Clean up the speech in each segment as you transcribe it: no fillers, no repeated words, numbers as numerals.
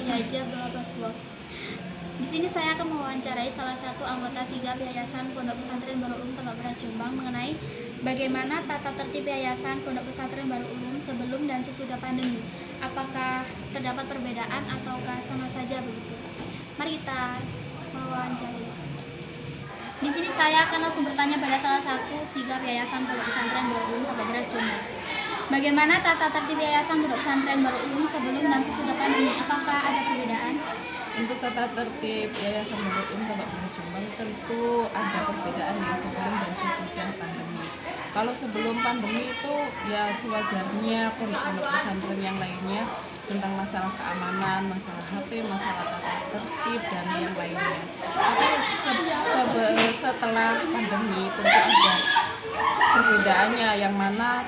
Yaja Blabasbol. Di sini saya akan mewawancarai salah satu anggota Sigap Yayasan Pondok Pesantren Baru Ulum Tembak Beras Jombang mengenai bagaimana tata tertib Yayasan Pondok Pesantren Baru Ulum sebelum dan sesudah pandemi. Apakah terdapat perbedaan ataukah sama saja begitu? Mari kita mewawancarai. Di sini saya akan langsung bertanya pada salah satu Sigap Yayasan Pondok Pesantren Baru Ulum Tembak Beras Jombang. Bagaimana tata tertib Yayasan Pondok Pesantren Baru Ulum sebelum dan sesudah pandemi? Apakah ada perbedaan? Untuk tata tertib Yayasan Baru Ulum Tembak Beras Jombang tentu ada perbedaan ya sebelum dan sesudah pandemi. Kalau sebelum pandemi itu ya sewajarnya pondok-pondok pesantren yang lainnya tentang masalah keamanan, masalah HP, masalah tata tertib dan yang lainnya. Tapi setelah pandemi tentu ada perbedaannya yang mana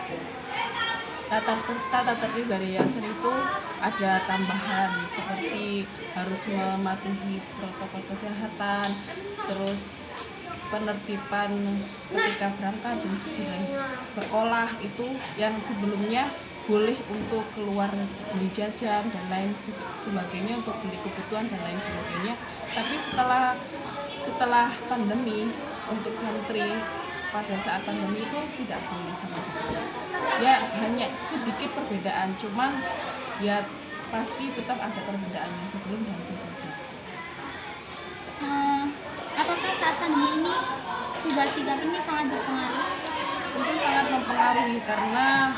tata tertib dari yayasan itu ada tambahan seperti harus mematuhi protokol kesehatan, terus penertiban ketika berangkat dan sesudah sekolah itu yang sebelumnya boleh untuk keluar beli jajan dan lain sebagainya untuk beli kebutuhan dan lain sebagainya. Tapi setelah pandemi untuk santri pada saat pandemi itu tidak boleh sama sekali. Ya hanya sedikit perbedaan, cuman ya pasti tetap ada perbedaannya sebelum dan sesudah. Apakah saat pandemi ini tugas Sigap ini sangat berpengaruh? Itu sangat mempengaruhi karena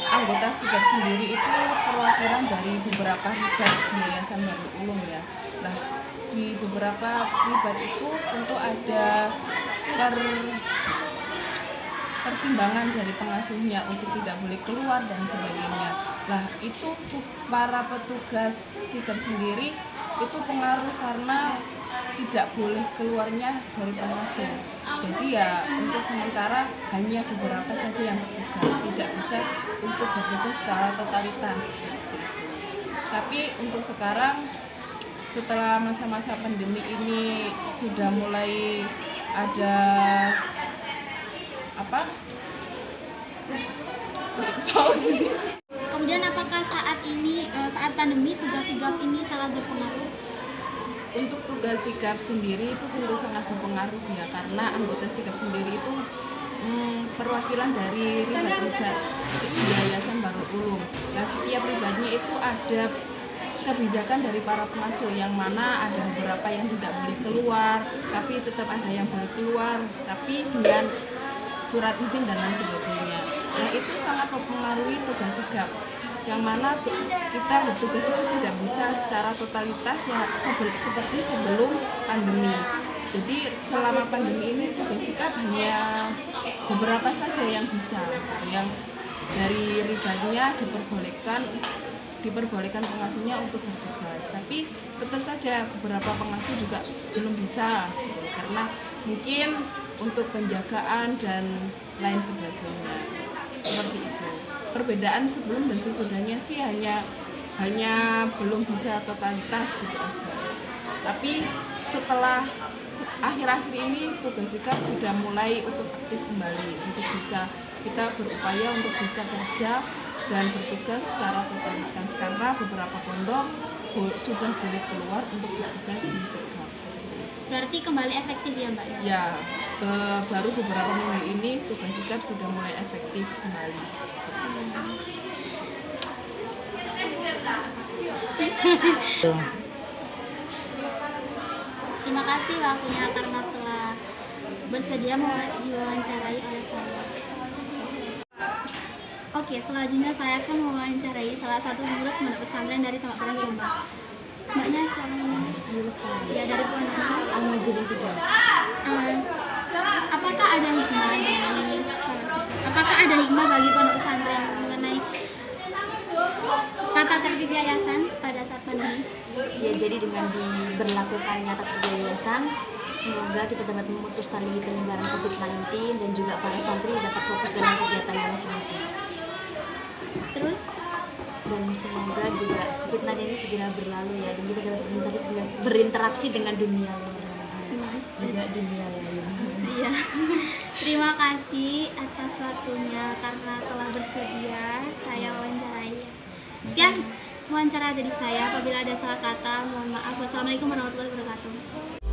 anggota Sigap sendiri itu perwakilan dari beberapa ribat di Yayasan Baru Ulum ya. Nah, di beberapa ribat itu tentu ada pertimbangan dari pengasuhnya untuk tidak boleh keluar dan sebagainya. Lah itu para petugas Sigap sendiri itu pengaruh karena tidak boleh keluarnya dari pengasuh. Jadi ya untuk sementara hanya beberapa saja yang bertugas, tidak bisa untuk bertugas secara totalitas. Tapi untuk sekarang setelah masa-masa pandemi ini sudah mulai ada Kemudian apakah saat pandemi tugas Sigap ini sangat berpengaruh? Untuk tugas Sigap sendiri itu tentu sangat berpengaruh ya, karena anggota Sigap sendiri itu perwakilan dari ribat-ribat di Yayasan Baru Ulum. Nah, setiap ribatnya itu ada kebijakan dari para pengasuh yang mana ada beberapa yang tidak boleh keluar, tapi tetap ada yang boleh keluar, tapi dengan surat izin dan lain sebagainya. Nah, itu sangat mempengaruhi tugas Sigap, yang mana kita bertugas itu tidak bisa secara totalitas ya seperti sebelum pandemi. Jadi selama pandemi ini tugas Sigap hanya beberapa saja yang bisa, yang dari ribatnya diperbolehkan pengasuhnya untuk bertugas, tapi tetap saja beberapa pengasuh juga belum bisa karena mungkin untuk penjagaan dan lain sebagainya. Seperti itu. Perbedaan sebelum dan sesudahnya sih hanya belum bisa totalitas gitu aja. Tapi setelah akhir-akhir ini tugas Sigap sudah mulai untuk aktif kembali, untuk bisa kita berupaya untuk bisa kerja dan bertugas secara totalitas karena beberapa pondok sudah boleh keluar untuk bertugas di Sigap. Berarti kembali efektif ya Mbak? Ya, baru beberapa minggu ini tugas Sigap sudah mulai efektif kembali. Terima kasih waktunya karena telah bersedia diwawancarai oleh saya. Oke, selanjutnya saya akan mewawancarai salah satu pengurus pondok pesantren dari Tembak Beras Jombang. Mbaknya siapa namanya? Ya, dari pondok Al-Majid 3. Apakah ada hikmah bagi pondok pesantren mengenai tata tertib yayasan pada saat pandemi? Ya, jadi dengan diberlakukannya tata tertib yayasan, semoga kita dapat memutus tali penyebaran COVID-19 dan juga para santri dapat fokus dalam kegiatannya masing-masing. Terus? Dan semoga juga COVID-19 ini segera berlalu ya, dan kita dapat berinteraksi dengan dunia lain. Iya. Terima kasih atas waktunya karena telah bersedia saya wawancarai. Sekian, wawancara dari saya. Apabila ada salah kata, mohon maaf. Wassalamualaikum warahmatullahi wabarakatuh.